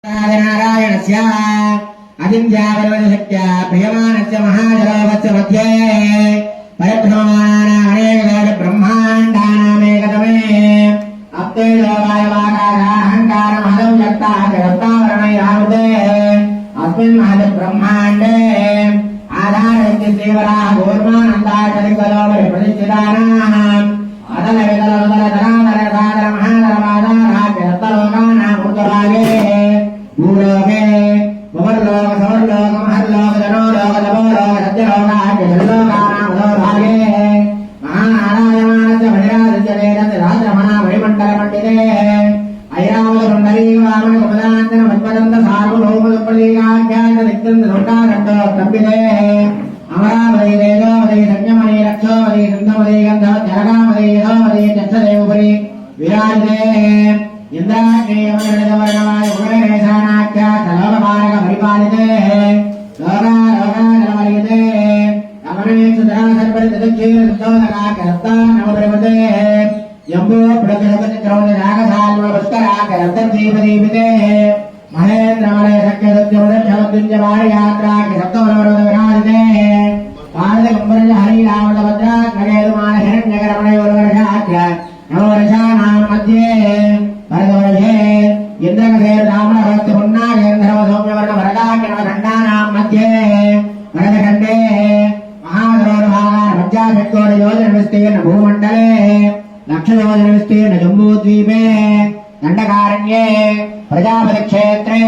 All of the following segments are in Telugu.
नारायणस्य अचिन्त्यावरवशक्त्या प्रियमाणस्य महाजलोपस्य मध्ये परिभ्रममानानेककोटि ब्रह्माण्डानामेकतमे अप्तेजोवायवाकाशाहङ्कारमहदं व्यक्तावरणैरावृते अस्मिन् महत् ब्रह्माण्डे आधारयन्ति देवराः कूर्मानन्दाचलिकलोपरि प्रतिष्ठितानाम् अदलविदलदलधराधरमहाधरमाधाराभ्यस्तलोकानाम् ऊर्ध्वभागे भूलोके भुवर्लोक समर्लोक महर्लोक जनोलोक तपोलोक सत्यलोकाभ्यजल्लोकानाम् अधोभागे महानारायमानस्य भजरादित्यवेदस्य सहस्रमणा मणिमण्डलमण्डिते ऐरावतकुण्डलीवामनकुमदान्तन मद्वदन्त सार्वभौमदुप्पलीकाख्यात नित्यन्तलोकानन्दोत्तम्बिते अमरावती तेजोवती संयमनी रक्षोवती सिन्धुवती गन्धवती जनकावती यशोवती चक्षदेवपुरी विराजते इंद्राग्नेयमनिर्णयवर्णवाय उग्रगणेशानाख्या सलोकपालक परिपालिते लोकालोकाजलमलिते अमरेक्षुधरासर्परितदक्षीणसुतोदकाख्यरत्ता नवपरिमते यम्बो प्रकृतिक्रौञ्जनागसाल्वपुष्कराख्यरत्तद्वीपदीपिते महेन्द्रमलय शक्यसत्यमुदक्षमद्युञ्जवारयात्राख्य सप्तवरवरदविराजिते पादकुम्भरज हरिरावतभद्रात्मकेतुमान हिरण्यकरमणयोर्वर्षाख्य नववर्षाणां मध्ये भरतवर्षे इन्द्रकसेर्ब्राह्मणभक्तिपुन्नागेन्द्रवसौम्यवर्णभरताख्यनवखण्डानां मध्ये भरतखण्डे महागरोढभागान् भूमण्डले लक्षयोजनविस्तीर्ण जम्बूद्वीपे दण्डकारण्ये प्रजापतिक्षेत्रे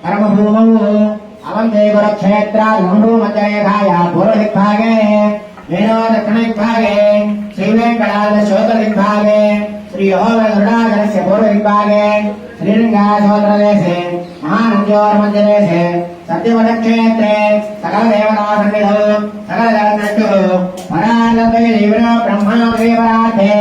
कर्मभूमौ अवन्देकुरुक्षेत्राद्भूमध्यरेखाया पूर्वदिग्भागे वेणो दक्षिणदिग्भागे श्रीवेङ्कटाद्रिशोत्तरदिग्भागे श्रीयोगरुडाचलस्य पूर्वदिग्भागे श्रीरङ्गासोत्तरदेशे महानन्द्योर्मध्यदेशे सत्यवदक्षेत्रे सकलदेवतासन्निधौ सकलजगन्नष्टुः परानन्ददेविनो ब्रह्मादेवरार्थे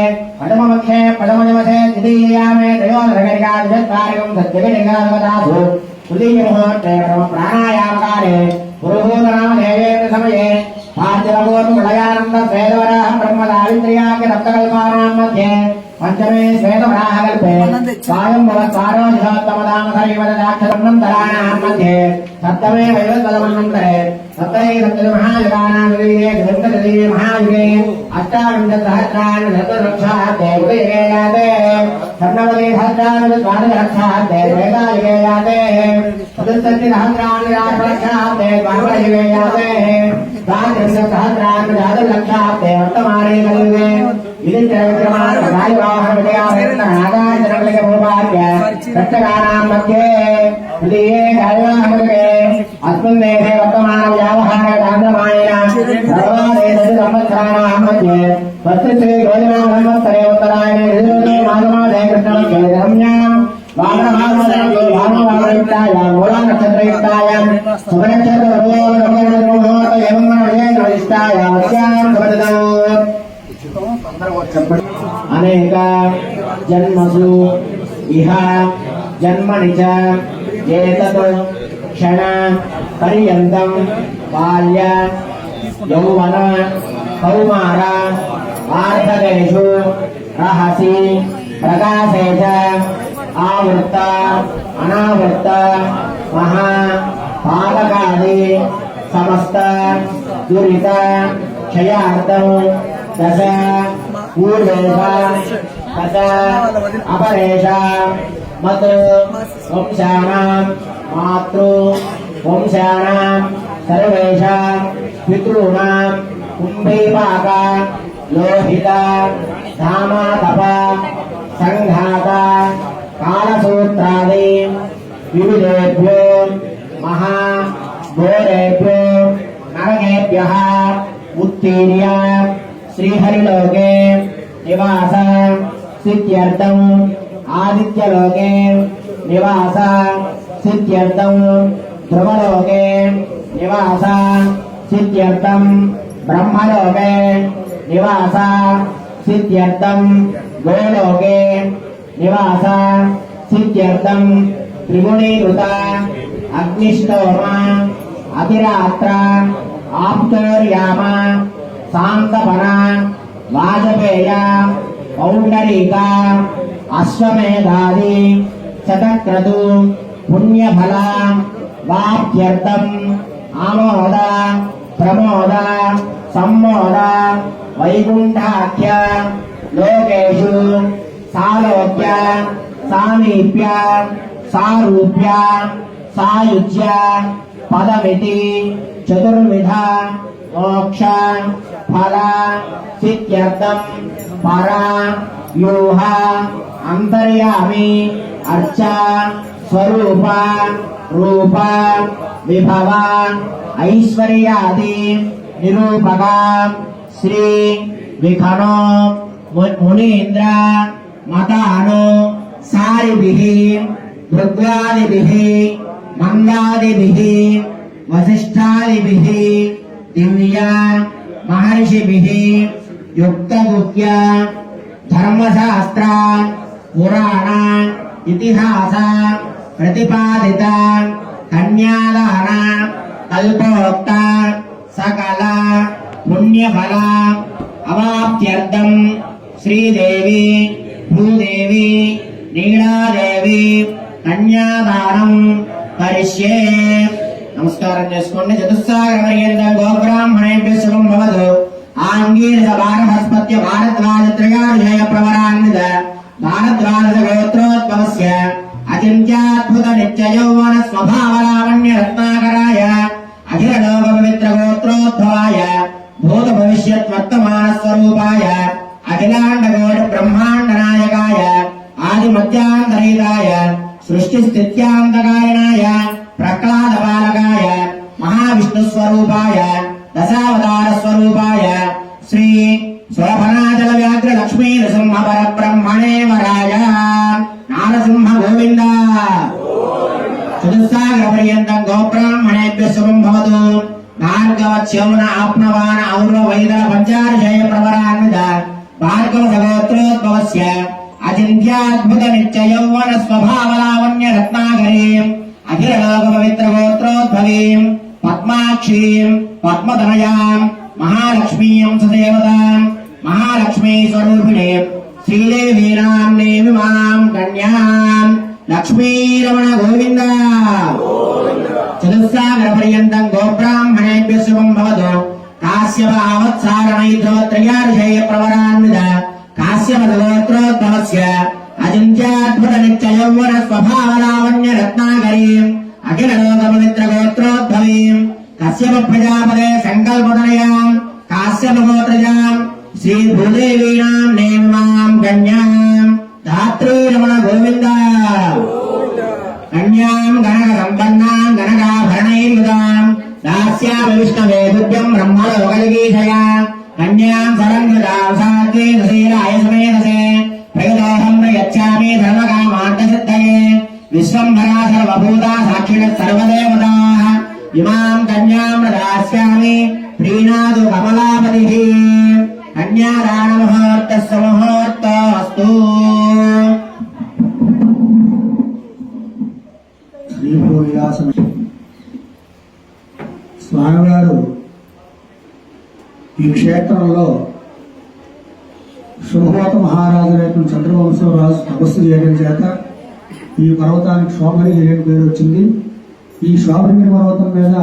पदममुखे पदमदिवसे द्वितीयामे त्रयोदशकरिकाद्विषत्कारिकं सत्यकरिकाद्वदासु तृतीयमुहूर्ते प्राणायामकाले पुरुहूतनामदेवेन्द्र समये पार्थिवपूर्वप्रलयानन्द श्वेतवराह ब्रह्मदाविन्द्रियाख्य सप्तकल्पानां मध्ये पंचमे श्वेतवराहकल्पे स्वायंभवत्पारोजिषोत्तमदामसरीवदाक्षरमन्तराणां मध्ये सप्तमे वैवस्वतमन्वन्तरे सप्तैकसप्तमहायुगानां विलीये जगन्ततलीये महायुगे अष्टाविंशतिसहस्राणि शतरक्षार्थे उदयगे याते सर्णवति सहस्राणि द्वादशरक्षार्थे त्रेतायुगे याते चतुष्षष्टिसहस्राणि राजरक्षार्थे द्वापरयुगे याते द्वात्रिंशत्सहस्राणि द्वादशरक्षार्थे वर्तमाने कलियुगे इति चक्रमार्गवायुवाहनविजयावेन्द्रनागार्जुनकलिकभूपार्य रक्षकाणां मध्ये तृतीये गायवाहनयुगे अस्मिन् देशे वर्तमानव्यावहारिकान्द्रमाणेन सर्वादेशेषु संवत्सराणां मध्ये स्वस्तिश्रीयोजनासंवत्सरे उत्तरायणे ऋतुर्गे माघमासे कृष्णपक्षे रम्यां वामनयुक्तायां मूलानक्षत्रयुक्तायां शुभनक्षत्रमुहूर्तमुहूर्तयवन्मनविजयनिष्ठायां अस्यां शुभदतौ अनेक जन्मसु इह जन्मनि च एतत् क्षण पर्यन्तं बाल्य यौवन कौमार वार्धकेषु रहसि प्रकाशे च आवृत्त अनावृत्त महा पालकादि समस्त दुरित क्षयार्थं दश पूर्वेश तथा अपरेश मत् वंशानां मातृ वंशानां सर्वेषां पितॄणां कुम्भीपाक लोहित धामातप संघात कालसूत्रादि विविधेभ्यो महाघोरेभ्यो नरकेभ्यः उत्तीर्य श्रीहरिलोके निवास सिद्ध्यर्थं आदित्यलोके निवास सिद्ध्यर्थं ध्रुवलोके निवास सिद्ध्यर्थं ब्रह्मलोके निवास सिद्ध्यर्थं गोलोके निवास सिद्ध्यर्थं त्रिगुणीकृत अग्निष्टोम अतिरात्र आप्तोर्याम शांतपना वाजपेय पौंडरीका अश्वमेधादि शतक्रतु పుణ్యఫల వాప్త్యర్థం ఆమోద ప్రమోద సమ్మోద వైకుంఠాఖ్య లోకేషు సాలోక్య సామీప్య సారూప్య సాయుజ్య పదమితి చతుర్విధ మోక్ష ఫల సిద్ధ్యర్థం పరా వ్యూహ అంతర్యామి అర్చ స్వరూప రూప విభవ ఐశ్వర్యాది నిరూపక శ్రీ విఖనో మునీంద్ర మతాను సారిభిః భృగ్యాదిభిః మంగాదిభిః వసిష్ఠాదిభిః దివ్య మహర్షిభిః యుక్తగుహ్య ధర్మశాస్త్ర పురాణ ఇతిహాస ప్రతిపాదిత కన్యాదాన కల్పోక్త సకల పుణ్యఫల అవాప్త్యర్థం శ్రీదేవి భూదేవి నీడాదేవి కన్యాదానం కరిష్యే. నమస్కారం చేసుకోండి. చతుస్సాగరపర్యంతం గోబ్రాహ్మణేభ్యో శుభం భవతు. ఆంగీరస భారహస్పత్య భారద్వాజత్రయాజయ ప్రవరాన్విత భారద్వాజ గోత్రోద్భవస్య అచింత్యాద్భుత నిత్యయౌవన స్వభావలావణ్య రత్నాకరాయ అఖిల లోక పవిత్ర గోత్రోద్భవాయ భూత భవిష్యత్ వర్తమాన స్వరూపాయ అఖిలాండ కోటి బ్రహ్మాండ నాయకాయ ఆది మధ్యాంతరహితాయ సృష్టి స్థిత్యాంతకారిణాయ ప్రహ్లాద బాలకాయ మహావిష్ణు స్వరూపాయ దశావతార స్వరూపాయ శ్రీ శోభనాచల వ్యాఘ్ర లక్ష్మీ నృసింహ పరబ్రహ్మణే వరాయ నారసింహ గోవింద. చతుస్సాగర పర్యంతం గోబ్రాహ్మణేభ్యో శుభం భవతు. భార్గవచ్యమున ఆప్నవాన ఔర్వ వైదల పంచార్షయ ప్రవరాన్విత భార్గవ సగోత్రోద్భవస్య అచింత్యాద్భుత నిత్య యౌవన స్వభావలావణ్య రత్నాకరీం అఖిల లోక పవిత్ర గోత్రోద్భవీం పద్మాక్షీం పద్మతనయాం మహాలక్ష్మీం సదేవతాం మహాలక్ష్మీ స్వరూపిణీం శ్రీదేవీనాం నేమిమాం కన్యాం లక్ష్మీరమణ గోవింద. చతుస్సాగర పర్యంతం గోబ్రాహ్మణేభ్యో శుభం భవతు. కాశ్యప ఆవత్సారణైత్రోత్రయార్షయ ప్రవరాన్విత కాశ్యప గోత్రోద్భవస్య అచింత్యాద్భుత నిత్య యౌవన స్వభావలావణ్య రత్నాకరీం అఖిల లోక పవిత్ర గోత్రోద్భవీం కశ్యప ప్రజాపదే సంకల్పతనయాం కాశ్యప గోత్రజాం శ్రీ భూదేవీనాం నేమిమాం కన్యాం ధాత్రీరమణ గోవింద. కన్యాం గణక సంపన్నాం గణకాభరణైర్యుతాం దాస్యామి విష్ణవే తుభ్యం బ్రహ్మలోకలిగీషయా కన్యాం సరంగతాం సాత్వే దశీలాయ సమేధసే ప్రయతోహం ప్రయచ్చామి ధర్మకామార్థసిద్ధయే విశ్వంభరా సర్వభూతా సాక్షిణः సర్వదేవతాః ఇమాం కన్యాం ప్రదాస్యామి ప్రీణాతు కమలాపతిః. కన్యాదాన ముహూర్తస్య ముహూర్తోస్తు. స్వామివారు ఈ క్షేత్రంలో శుభవత మహారాజు రేపు చంద్రవంశరాజు తపస్సు చేయడం చేత ఈ పర్వతానికి శోభనగిరి అనే పేరు వచ్చింది. ఈ శోభనగిరి పర్వతం మీద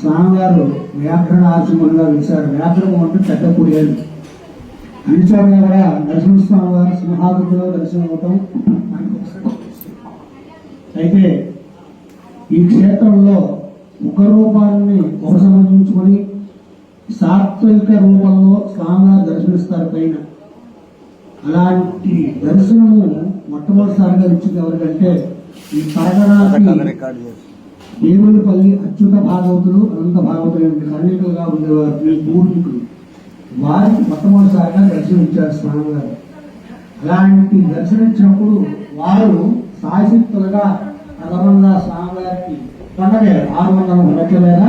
స్వామివారు వ్యాఘ్రణ ఆశ్రమంగా వెలిశారు. వ్యాఘ్రము అంటే పెద్ద పుడియాలు. అన్ని చోట్ల కూడా నరసింహస్వామి వారు సింహాదులో దర్శనం అవటం అయితే ఈ క్షేత్రంలో ముఖ రూపాన్ని ఉపసంహరించుకొని సాత్విక రూపంలో స్వామివారు దర్శనిస్తారు పైన. అలాంటి దర్శనము మొట్టమొదటిసారిగా ఇచ్చింది ఎవరికంటే ఈ పరగణానికి దేవులపల్లి అచ్యుత భాగవతులు అనంత భాగవతులు కర్ణికులుగా ఉండేవారు. ఈ పూర్వీకులు వారికి మొట్టమొదటిసారిగా దర్శనమిచ్చారు స్వామివారు. అలాంటి దర్శనమిచ్చినప్పుడు వారు సాయశక్తులుగా ప్రథమంగా స్వామివారికి పండగ 600 మెట్ల మీద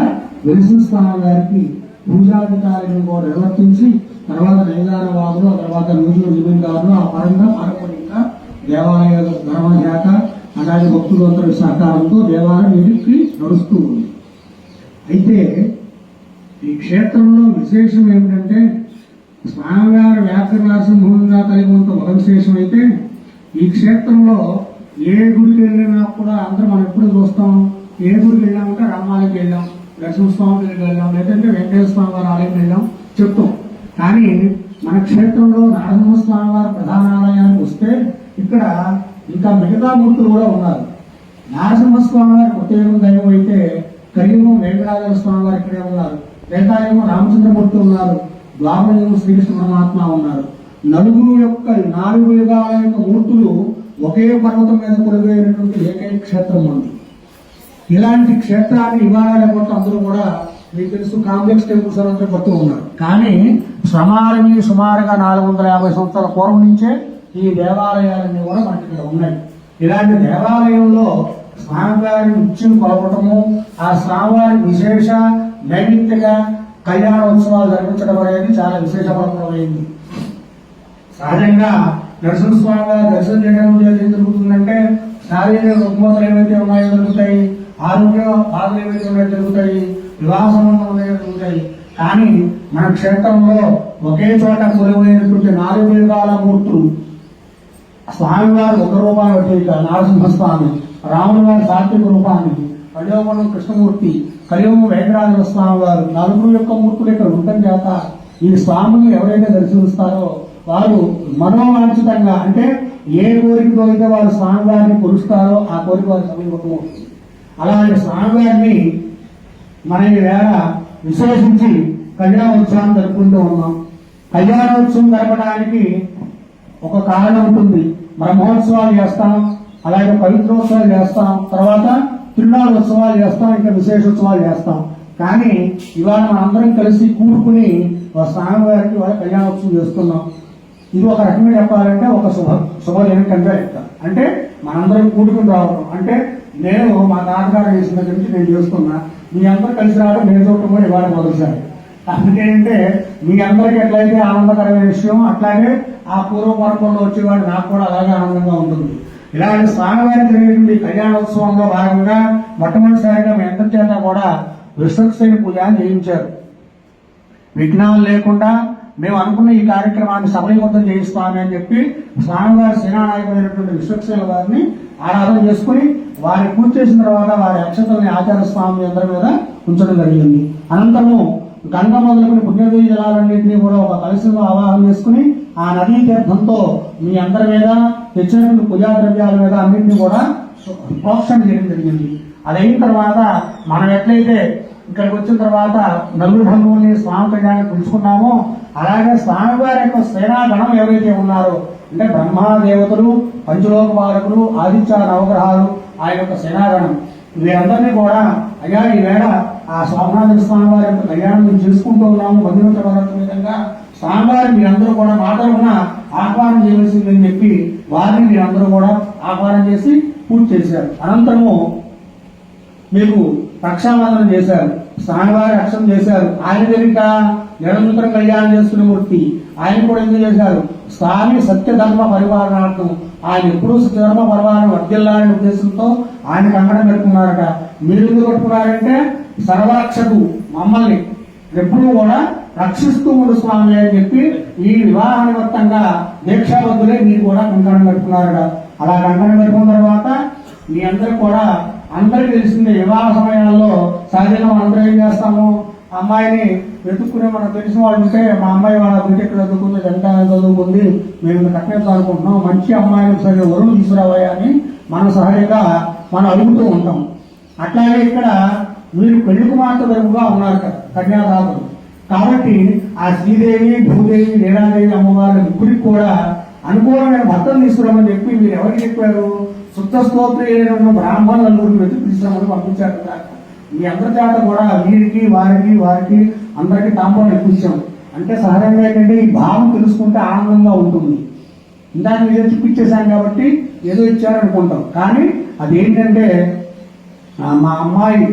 వెలిసిన స్వామివారికి పూజాధికారిని కూడా నిర్వర్తించి తర్వాత నైదాన వాదులు తర్వాత నూజులు జమీందారులు ఆ పరంగా పారపడిగా దేవాలయ ధర్మశాఖ అలాగే భక్తులందరి సహకారంతో దేవాలయం ఎదుర్కి నడుస్తూ ఉంది. అయితే ఈ క్షేత్రంలో విశేషం ఏమిటంటే స్వామివారి వ్యాఘ్రనాశంభూమిగా కలిగి ఉన్న ఒక విశేషం అయితే ఈ క్షేత్రంలో ఏ గుడికి వెళ్ళినా కూడా అందరూ మనం ఎప్పుడు చూస్తాం, ఏ గుడికి వెళ్ళామంటే రామాలయంకి వెళ్ళాం, నరసింహస్వామి దగ్గరికి వెళ్ళాం, లేదంటే వెంకటేశ్వర స్వామి వారి ఆలయం వెళ్ళాం చెప్తాం. కానీ మన క్షేత్రంలో నరసింహస్వామి వారి ప్రధాన ఆలయానికి వస్తే ఇక్కడ ఇంకా మిగతా మూర్తులు కూడా ఉన్నారు. నరసింహస్వామి వారి ప్రత్యేకం దైవం అయితే కలియుగం వెంకటాచల స్వామి వారు ఇక్కడే ఉన్నారు, త్రేతాయుగం రామచంద్రమూర్తి ఉన్నారు, ద్వాపరయుగం శ్రీకృష్ణ పరమాత్మ ఉన్నారు. నలుగురు యొక్క 4 యుగాల యొక్క మూర్తులు ఒకే పర్వతం మీద కొలువైనటువంటి ఏకైక క్షేత్రం ఉంది. ఇలాంటి క్షేత్రాన్ని ఇవాళ లేకపోతే అందరూ కూడా మీకు తెలుసు కాంప్లెక్స్ టెంపుల్స్ అని పడుతూ ఉన్నారు. కానీ సుమారుగా 450 సంవత్సరాల పూర్వం నుంచే ఈ దేవాలయాలన్నీ కూడా మనకి ఇక్కడ ఉన్నాయి. ఇలాంటి దేవాలయంలో స్వామివారి నిత్యం కొలపటము, ఆ స్వామివారి విశేష నైమిత్తిక కళ్యాణోత్సవాలు జరిపించడం అనేది చాలా విశేషమైంది. సహజంగా నరసింహస్వామి గారు దర్శనం చేయడం ఏం జరుగుతుందంటే శారీరక రుగ్మతలు ఏవైతే ఉన్నాయో జరుగుతాయి, ఆరోగ్య బాధలు ఏవైతే ఉన్నాయో జరుగుతాయి, వివాహ సంబంధం ఉన్నాయో జరుగుతాయి. కానీ మన క్షేత్రంలో ఒకే చోట కొలువైనటువంటి 4 యుగాల మూర్తులు స్వామివారి ఒక రూపాన్ని వచ్చేక నరసింహస్వామి, రాముని వారి సాత్విక రూపానికి, కలియుగం కృష్ణమూర్తి, కలియుగం వెంకటాచల స్వామి వారు 4 యొక్క మూర్తులు ఇక్కడ ఉండటం చేత ఈ స్వామిని ఎవరైతే దర్శిస్తారో వారు మనోవాంఛితంగా అంటే ఏ కోరికతో అయితే వారు స్వామివారిని కొలుస్తారో ఆ కోరిక వారి సమీపమవుతుంది. అలాంటి స్వామివారిని మన వేళ విశేషించి కళ్యాణోత్సవం జరుపుకుంటూ ఉన్నాం. కళ్యాణోత్సవం జరపడానికి ఒక కారణం ఉంటుంది. బ్రహ్మోత్సవాలు చేస్తాం, అలాగే పవిత్రోత్సవాలు చేస్తాం, తర్వాత తిరునాళ్ళోత్సవాలు చేస్తాం, ఇంకా విశేషోత్సవాలు చేస్తాం. కానీ ఇవాళ మనందరం కలిసి కూడుకుని స్వామివారికి ఇవాళ కళ్యాణోత్సవం చేస్తున్నాం. ఇది ఒక రకంగా చెప్పాలంటే ఒక శుభదినం కింద లెక్క. అంటే మనందరం కూడుకుని రావడం అంటే నేను మా నాన్నగారు చేసిన దగ్గర నుంచి నేను చేస్తున్నా, మీ అందరూ కలిసి రావడం నేను చూడటం కూడా ఇవాళ మొదటిసారి. అందుకేంటే మీ అందరికీ ఎట్లయితే ఆనందకరమైన విషయం అట్లాగే ఆ పూర్వపరంలో వచ్చేవాడు నాకు కూడా అలాగే ఆనందంగా ఉంటుంది. ఇలాంటి స్వామివారి జరిగేటువంటి కళ్యాణోత్సవంలో భాగంగా మొట్టమొదటిసారిగా మీ అందరి చేత కూడా విశ్వక్సేన పూజ చేయించారు. విఘ్నాలు లేకుండా మేము అనుకున్న ఈ కార్యక్రమాన్ని సఫలీకృతం చేయిస్తామని అని చెప్పి స్వామివారి సేనానాయకుడైనటువంటి విశ్వక్సేన వారిని ఆరాధన చేసుకుని వారి పూజ చేసిన తర్వాత వారి అక్షతల్ని ఆచార్య స్వామి అందరి మీద ఉంచడం జరిగింది. అనంతరము గంగ మొదలుకుని పుణ్యనదీ జలాలన్నింటినీ కూడా ఒక కలశంలో ఆవాహన చేసుకుని ఆ నదీ తీర్థంతో మీ అందరి మీద తెచ్చినటువంటి పూజా ద్రవ్యాల మీద అన్నింటినీ కూడా ప్రోక్షణ చేయడం జరిగింది. అదైన తర్వాత మనం ఎట్లయితే ఇక్కడికి వచ్చిన తర్వాత నలుగురు బంధువుల్ని స్వామి కళ్యాణాన్ని పిలుచుకున్నామో అలాగే స్వామివారి యొక్క సేనాగణం ఎవరైతే ఉన్నారో అంటే బ్రహ్మాదేవతలు, పంచలోక బాలకులు, ఆదిత్య నవగ్రహాలు, ఆయన యొక్క సేనాగణం వీరందరినీ కూడా అయ్యా ఈవేళ ఆ సోమనాథ స్వామివారి యొక్క కళ్యాణం మేము చేసుకుంటూ ఉన్నాము. బంధుమిత్ర విధంగా స్వామివారి మీరందరూ కూడా మాటలున్న ఆహ్వానం చేయవలసిందని చెప్పి వారిని మీరందరూ కూడా ఆహ్వానం చేసి పూజ చేశారు. అనంతరము మీకు రక్షాబంధనం చేశారు, స్వామివారి రక్షణ చేశారు. ఆయన తెలియక నిరంతరం కళ్యాణం చేసుకునే మూర్తి ఆయన కూడా ఎందుకు చేశారు? స్వామి సత్యధర్మ పరిపాలనార్థం ఆయన ఎప్పుడూ సత్యధర్మ పరిపాలన వర్ధిల్లాలనే ఉద్దేశంతో ఆయన కంకణం కట్టుకున్నారట. మీరు ఎందుకు కట్టుకున్నారంటే సర్వరక్షకు మమ్మల్ని ఎప్పుడూ కూడా రక్షిస్తూ ఉండు స్వామి అని చెప్పి ఈ వివాహ నిమిత్తంగా దీక్షాబద్ధులే మీరు కూడా కంకణం కట్టుకున్నారట. అలా కంకణం కట్టుకున్న తర్వాత మీ అందరూ కూడా అందరికీ తెలిసిందే వివాహ సమయాల్లో సహజంగా మనందరం ఏం చేస్తాము, అమ్మాయిని వెతుక్కునే మనకు తెలిసిన వాళ్ళు ఉంటే మా అమ్మాయి వాళ్ళ బీటెక్ చదువుకుంది, జంట చదువుకుంది, మేము కట్టేద్దాం అనుకుంటున్నాం, మంచి అమ్మాయిని సరే వరుణ్ తీసుకురావయ్యా అని మనం సహజంగా మనం అడుగుతూ ఉంటాం. అట్లాగే ఇక్కడ మీరు పెళ్లి కుమార్తె వైపుగా ఉన్నారు కన్యాదాతలు కాబట్టి ఆ శ్రీదేవి, భూదేవి, లీలాదేవి అమ్మవారి ముగ్గురికి కూడా అనుకూలమైన భర్తను తీసుకురామని చెప్పి మీరు ఎవరికి చెప్పారు? శుద్ధ స్తోత్ర బ్రాహ్మణ నలుగురిని వెతుకు తీసుకురామని పంపించారు కదా. మీ అందరి చేత కూడా వీరికి వారికి అందరికీ తాంబూలం ఇప్పించాం. అంటే సహజంగా ఏంటంటే ఈ భావం తెలుసుకుంటే ఆనందంగా ఉంటుంది. ఇందాక ఏదో చూపించేశాం కాబట్టి ఏదో ఇచ్చారనుకుంటాం, కానీ అదేంటంటే మా అమ్మాయి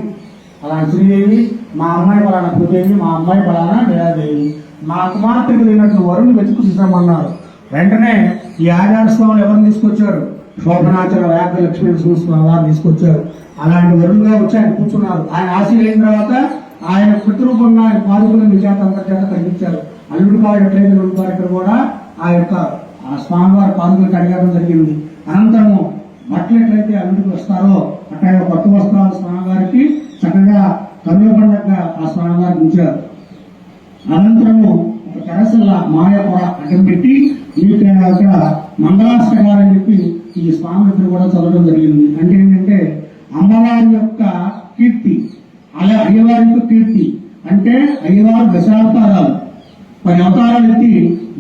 అలా శ్రీదేవి, మా అమ్మాయి పలానా భూదేవి, మా అమ్మాయి పలానా లీలాదేవి, మా కుమార్తెకు లేనట్లు వరుణ్ వెతుకు తీసుకురమ్మన్నారు. వెంటనే ఈ ఆచార్యస్వాములు ఎవరిని తీసుకొచ్చారు? శోభనాచర వ్యాఘ్ర లక్ష్మీ స్వామి వారిని తీసుకొచ్చారు. అలాంటి వరుణుగా వచ్చి ఆయన కూర్చున్నారు. ఆయన ఆశీలైన తర్వాత ఆయన ప్రతిరూపంగా ఆయన పాదుకులను విజాత అంతర్జాత కనిపించారు. అల్లుడు గారు ఎట్లయితే అల్లుడు గారు ఇక్కడ కూడా ఆ యొక్క స్వామివారి పాదుకులు కడిగడం జరిగింది. అనంతరము బట్టలు ఎట్లయితే అన్నిటికి వస్తారో అట్లా కొత్త వస్త్రాలు స్వామివారికి చక్కగా కన్నుల పండగ ఆ స్వామివారికి ఉంచారు. అనంతరము ఒక తెరసల్ల మాయ కూడా అడ్డం పెట్టి అక్కడ మంగళాష్టకాలని చెప్పి ఈ స్వామి కూడా చదవడం జరిగింది. అంటే ఏంటంటే అమ్మవారి యొక్క కీర్తి, అలా అయ్యవారి యొక్క కీర్తి అంటే అయ్యవారు దశావతారాలు 10 అవతారాలు ఎత్తి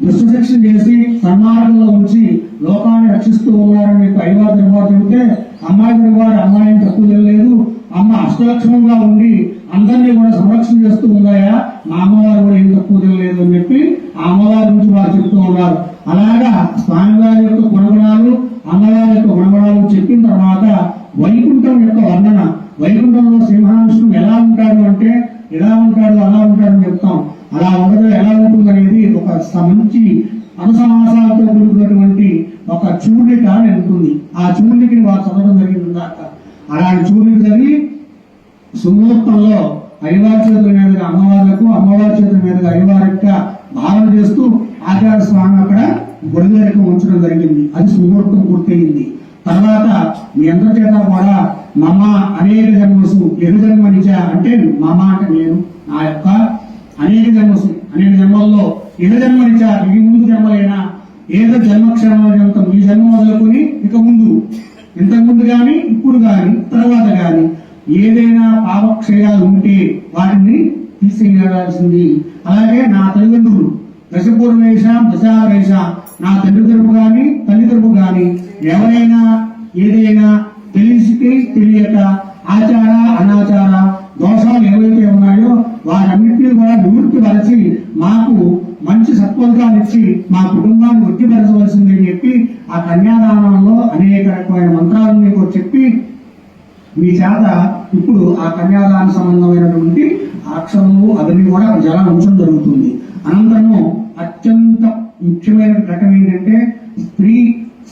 దుష్టశిక్షణ చేసి సన్మార్గంలో ఉంచి లోకాన్ని రక్షిస్తూ ఉన్నారని చెప్పి అయ్యవారి దర్బారు చెబితే అమ్మాయి దర్బారు అమ్మాయిని తక్కువ తెలియలేదు, అమ్మ అష్టలక్ష్మంగా ఉండి అందరినీ కూడా సంరక్షణ చేస్తూ ఉన్నాయా, మా అమ్మవారు కూడా ఏం తక్కువ తెలియలేదు అని చెప్పి ఆ అమ్మవారి గురించి వారు చెప్తూ ఉన్నారు. అలాగా స్వామివారి యొక్క గుణగణాలు అమ్మవారి యొక్క గుణగణాలు చెప్పిన తర్వాత వైకుంఠం యొక్క వర్ణన, వైకుంఠంలో సింహాంశం ఎలా ఉంటాడు అంటే ఎలా ఉంటాడు అలా ఉంటాడని చెప్తాం. అలా ఉండదు ఎలా ఉంటుందనేది ఒక మంచి అనుసమాసాలతో కూడుకున్నటువంటి ఒక చూర్ణిక అని ఉంటుంది. ఆ చూర్ణికని వారు చదవడం జరిగింది దాక. అలాంటి చూర్ణిక చదివి సుముహూర్తంలో అయ్యవారి చేతుల మీదుగా అమ్మవార్లకు, అమ్మవారి చేతుల మీదుగా అయ్యవారిగా భావన చేస్తూ ఆచార్య స్వామి అక్కడ గుడిదరికి ఉంచడం జరిగింది. అది సుముహూర్తం పూర్తయింది. తర్వాత మీ అందరి చేత కూడా మమ అనేక జన్మసు ఎరుజన్మనిచ అంటే మమ అంటే నేను, నా యొక్క అనేక జన్మసు అనేక జన్మల్లో ఎరుజన్మనిచ ఈ ముందు జన్మలైనా ఏదో జన్మక్షేమంతం ఈ జన్మ మొదలుకొని ఇక ముందు ఇంతకు ముందు గాని ఇప్పుడు గాని తర్వాత గాని ఏదైనా పాపక్షయాలు ఉంటే వాటిని తీసేయాల్సింది. అలాగే నా తల్లిదండ్రులు దశపూర్వేశ దశావేశ నా తండ్రి తరపు గాని తల్లి తరపు గాని ఎవరైనా ఏదైనా తెలిసి తెలియక ఆచార అనాచార దోషాలు ఏవైతే ఉన్నాయో వారన్నింటినీ కూడా నివృత్తి పరిచి మాకు మంచి సత్ఫలితాలు ఇచ్చి మా కుటుంబాన్ని వృద్ధిపరచవలసింది అని చెప్పి ఆ కన్యాదానంలో అనేక రకమైన మంత్రాలను కూడా చెప్పి మీ చేత ఇప్పుడు ఆ కన్యాదాన సంబంధమైనటువంటి అక్షరములు అవన్నీ కూడా జలం ఉంచడం జరుగుతుంది. అనంతరము అత్యంత ముఖ్యమైన ఘటన ఏంటంటే స్త్రీ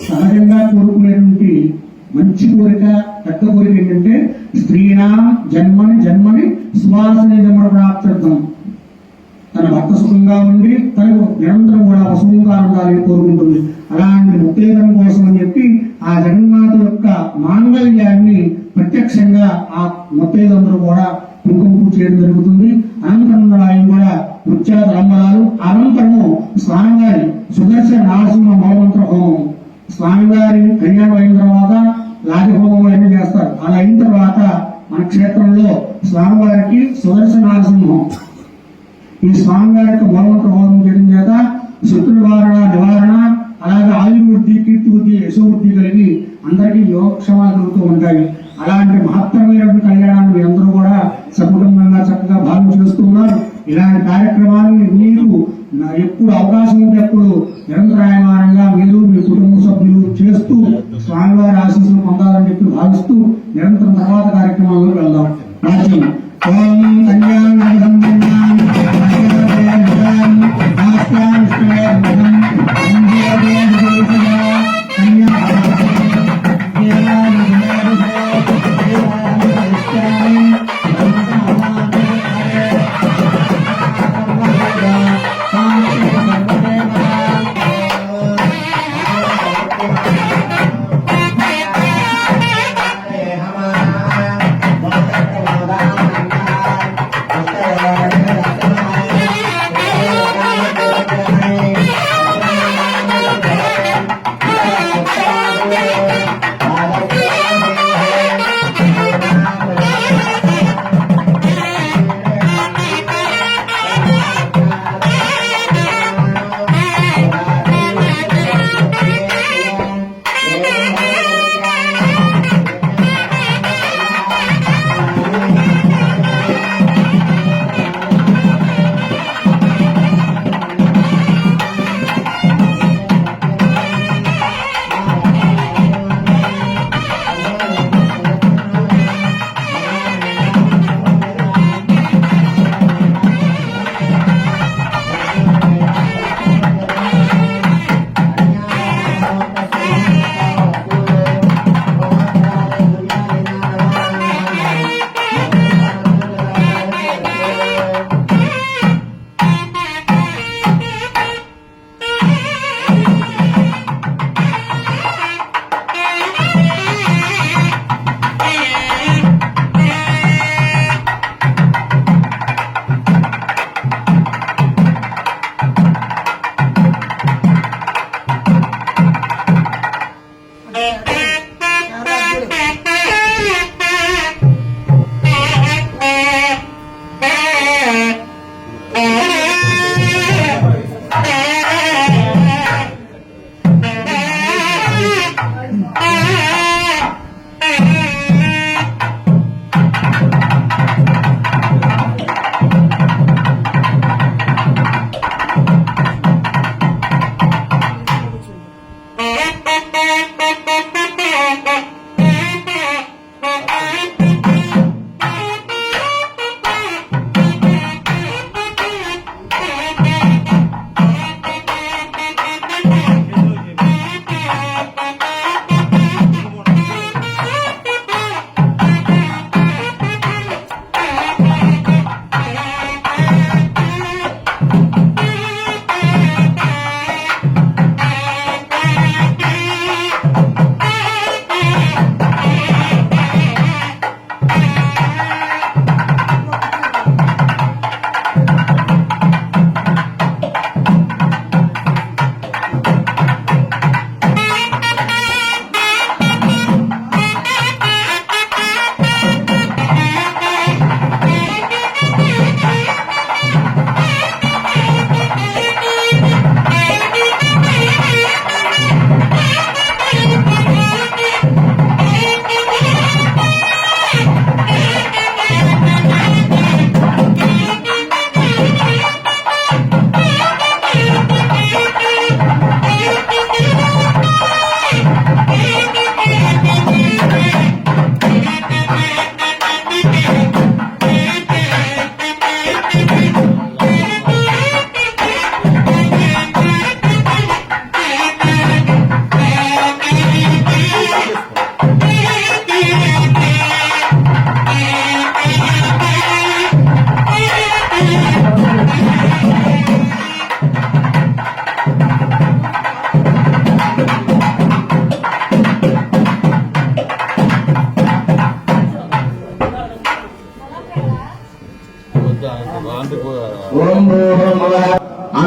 సహజంగా కోరుకునేటువంటి మంచి కోరిక, పెద్ద కోరిక ఏంటంటే స్త్రీనా జన్మని సువాసన జన్మ ప్రాప్తార్థం తన భర్త సుఖంగా ఉండి తనకు నిరంతరం కూడా సుఖంగా ఉండాలని కోరుకుంటుంది. అలాంటి ముత్తైదం కోసం అని చెప్పి ఆ జగన్మాత యొక్క మాంగళ్యాన్ని ప్రత్యక్షంగా ఆ ముత్తైదందరూ కూడా కుంకుమ పూజ చేయడం జరుగుతుంది. అనంతరం ఆయన కూడా నృత్యాల రంబరాలు. అనంతరము స్వామివారి సుదర్శన నరసింహ మూలమంత్ర హోమం, స్వామివారి కళ్యాణం అయిన తర్వాత రాజహోమం అన్నీ చేస్తారు. అలా అయిన తర్వాత మన క్షేత్రంలో స్వామివారికి సుదర్శన నరసింహం ఈ స్వామివారి యొక్క మూలమంత్ర హోమం చేయడం చేత శత్రు నివారణ అలాగే ఆయుర్వృద్ధి, కీర్తి వృద్ధి, యశోవృద్ధి కలిగి అందరికీ యోగక్షేమాలు కలుగుతూ ఉంటాయి. అలాంటి మహత్తరమైనటువంటి కళ్యాణాన్ని మీ అందరూ కూడా సకుటుంబంగా చక్కగా భాగం చేస్తున్నారు. ఇలాంటి కార్యక్రమాన్ని మీరు ఎప్పుడు అవకాశం ఉంటే అప్పుడు నిరంతరాయమానంగా మీరు మీ కుటుంబ సభ్యులు చేస్తూ స్వామివారి ఆశీస్సులు పొందాలని చెప్పి భావిస్తూ నిరంతరం తర్వాత కార్యక్రమాల్లో వెళ్దాం. రాజ్యం ఓం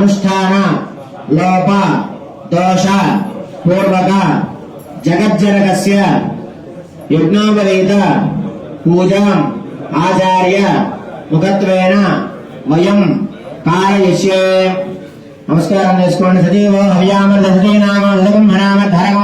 అనుష్ఠాన లోప దోష పూర్వక జగజ్జనకస్య యజ్ఞోపవీత పూజాం ఆచార్య ముఖత్వేన వయం కారయిష్యే. నమస్కారం చేసుకోండి. సజీవో హవ్యామృత సతీనామ ధరకం ధరామ ధరకం